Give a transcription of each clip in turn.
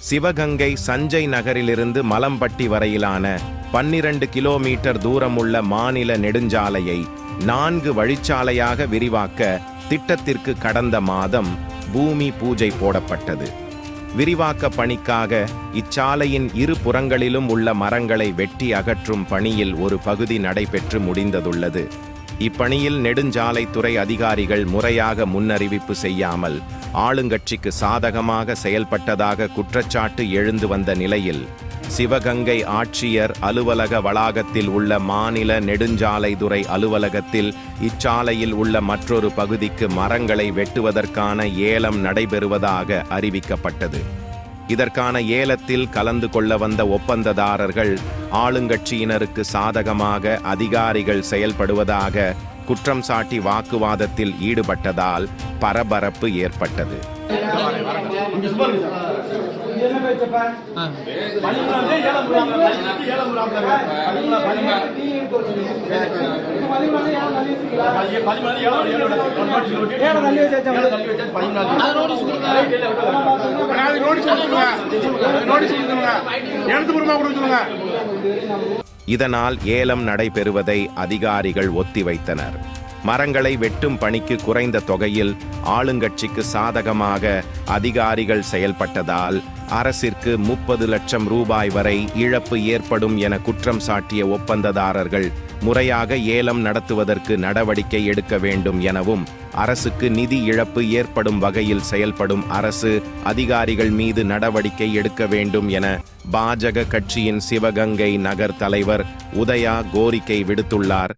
சிவகங்கை சஞ்சய் நகரிலிருந்து மலம்பட்டி வரையிலான 12 கிலோமீட்டர் தூரமுள்ள மாநில நெடுஞ்சாலையை 4 வழிச்சாலையாக விரிவாக்க திட்டத்திற்கு கடந்த மாதம் பூமி பூஜை போடப்பட்டது. விரிவாக்க பணிக்காக இச்சாலையின் இரு புறங்களிலும் உள்ள மரங்களை வெட்டி அகற்றும் பணியில் ஒரு பகுதி நடைபெற்று முடிந்ததுள்ளது. இப்பணியில் நெடுஞ்சாலைத்துறை அதிகாரிகள் முறையாக முன்னறிவிப்பு செய்யாமல் ஆளுங்கட்சிக்கு சாதகமாக செயல்பட்டதாக குற்றச்சாட்டு எழுந்து வந்த நிலையில் சிவகங்கை ஆட்சியர் அலுவலக வளாகத்தில் உள்ள மாநில நெடுஞ்சாலைத்துறை அலுவலகத்தில் இச்சாலையில் உள்ள மற்றொரு பகுதிக்கு மரங்களை வெட்டுவதற்கான ஏலம் நடைபெறுவதாக அறிவிக்கப்பட்டது. இதற்கான ஏலத்தில் கலந்து கொள்ள வந்த ஒப்பந்ததாரர்கள் ஆளுங்கட்சியினருக்கு சாதகமாக அதிகாரிகள் செயல்படுவதாக குற்றம் சாட்டி வாக்குவாதத்தில் ஈடுபட்டதால் பரபரப்பு ஏற்பட்டது. இதனால் ஏலம் நடைபெறுவதை அதிகாரிகள் ஒத்திவைத்தனர். மரங்களை வெட்டும் பணிக்கு குறைந்த தொகையில் ஆளுங்கட்சிக்கு சாதகமாக அதிகாரிகள் செயல்பட்டதால் அரசிற்கு 30 லட்சம் ரூபாய் வரை இழப்பு ஏற்படும் என குற்றம் சாட்டிய ஒப்பந்ததாரர்கள் முறையாக ஏலம் நடத்துவதற்கு நடவடிக்கை எடுக்க வேண்டும் எனவும் அரசுக்கு நிதி இழப்பு ஏற்படும் வகையில் செயல்படும் அரசு அதிகாரிகள் மீது நடவடிக்கை எடுக்க வேண்டும் என பாஜக கட்சியின் சிவகங்கை நகர் தலைவர் உதயா கோரிக்கை விடுத்துள்ளார்.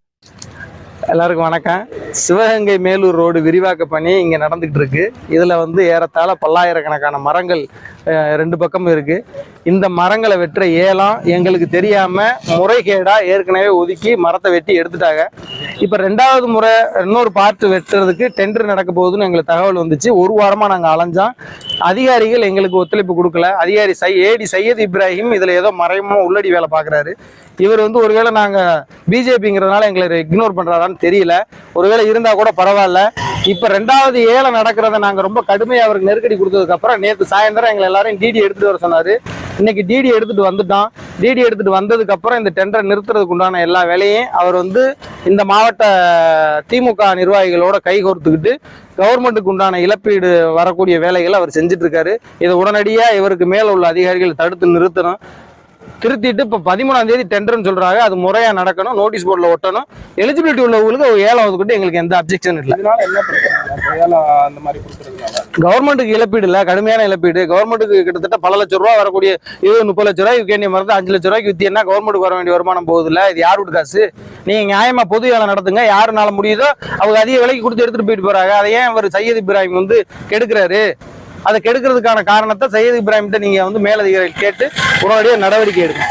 எல்லாருக்கும் வணக்கம். சிவகங்கை மேலூர் ரோடு விரிவாக்க பணி இங்கே நடந்துகிட்டு இருக்கு. இதில் ஏறத்தாழ பல்லாயிரக்கணக்கான மரங்கள் 2 பக்கம் இருக்கு. இந்த மரங்களை வெட்டுற ஏலம் எங்களுக்கு தெரியாம முறைகேடா ஏற்கனவே ஒதுக்கி மரத்தை வெட்டி எடுத்துட்டாங்க. இப்போ 2வது முறை இன்னொரு பார்ட் வெட்டுறதுக்கு டெண்டர் நடக்க போகுதுன்னு எங்களுக்கு தகவல் வந்துச்சு. ஒரு வாரமா நாங்கள் அலைஞ்சோம். அதிகாரிகள் எங்களுக்கு ஒத்துழைப்பு கொடுக்கல. அதிகாரி ஏடி சையத் இப்ராஹிம் இதில் ஏதோ மறைமுகமா உள்ளடி வேலை பார்க்குறாரு. இவர் ஒருவேளை நாங்கள் பிஜேபிங்கிறதுனால எங்களை இக்னோர் பண்ணுறாரான்னு தெரியல. ஒருவேளை இருந்தால் கூட பரவாயில்ல. இப்போ 2வது ஏலம் நடக்கிறத நாங்கள் ரொம்ப கடுமையாக அவருக்கு நெருக்கடி கொடுத்ததுக்கப்புறம் நேற்று சாயந்தரம் எங்களை எல்லாரும் டிடி எடுத்துகிட்டு வர சொன்னார். இன்னைக்கு டிடி எடுத்துகிட்டு வந்துட்டோம். டிடி எடுத்துகிட்டு வந்ததுக்கப்புறம் இந்த டெண்டரை நிறுத்துறதுக்கு உண்டான எல்லா வேலையும் அவர் இந்த மாவட்ட திமுக நிர்வாகிகளோட கைகோர்த்துக்கிட்டு கவர்மெண்ட்டுக்கு உண்டான இழப்பீடு வரக்கூடிய வேலைகளை அவர் செஞ்சுட்டு இருக்காரு. இதை உடனடியாக இவருக்கு மேலே உள்ள அதிகாரிகள் தடுத்து நிறுத்தணும். திருத்திட்டு இப்போ 13ஆம் தேதி டெண்டர்னு சொல்றாங்க. அது முறையா நடக்கணும். நோட்டீஸ் போர்டில் ஒட்டணும். எலிஜிபிலிட்டி உள்ளவங்களுக்கு ஏலம் ஒதுக்கிட்டு எங்களுக்கு எந்த அப்ஜெக்ஷன் இல்லை. கவர்மெண்ட்டுக்கு இழப்பீடு இல்லை, கடுமையான இழப்பீடு. கவர்மெண்ட்டுக்கு கிட்டத்தட்ட பல லட்சம் ரூபா வரக்கூடிய 30 லட்ச ரூபாய் வேண்டிய மரத்தை 5 லட்ச ரூபாய்க்கு வித்தியன்னா கவர்மெண்ட்டுக்கு வர வேண்டிய வருமானம் போகுது இல்லை. இது யார் வீட்டு காசு? நீங்க நியாயமா பொது ஏலம் நடத்துங்க. யாருனால முடியுதோ அவங்க அதிக விலைக்கு கொடுத்து எடுத்துட்டு போயிட்டு போறாங்க. அதை ஏன் அவர் சையத் இப்ராஹிம் கெடுக்கிறாரு? அதை கெடுக்கிறதுக்கான காரணத்தை சையத் இப்ராஹிம்கிட்ட நீங்க மேலதிகாரிகள் கேட்டு உடனடியாக நடவடிக்கை எடுங்க.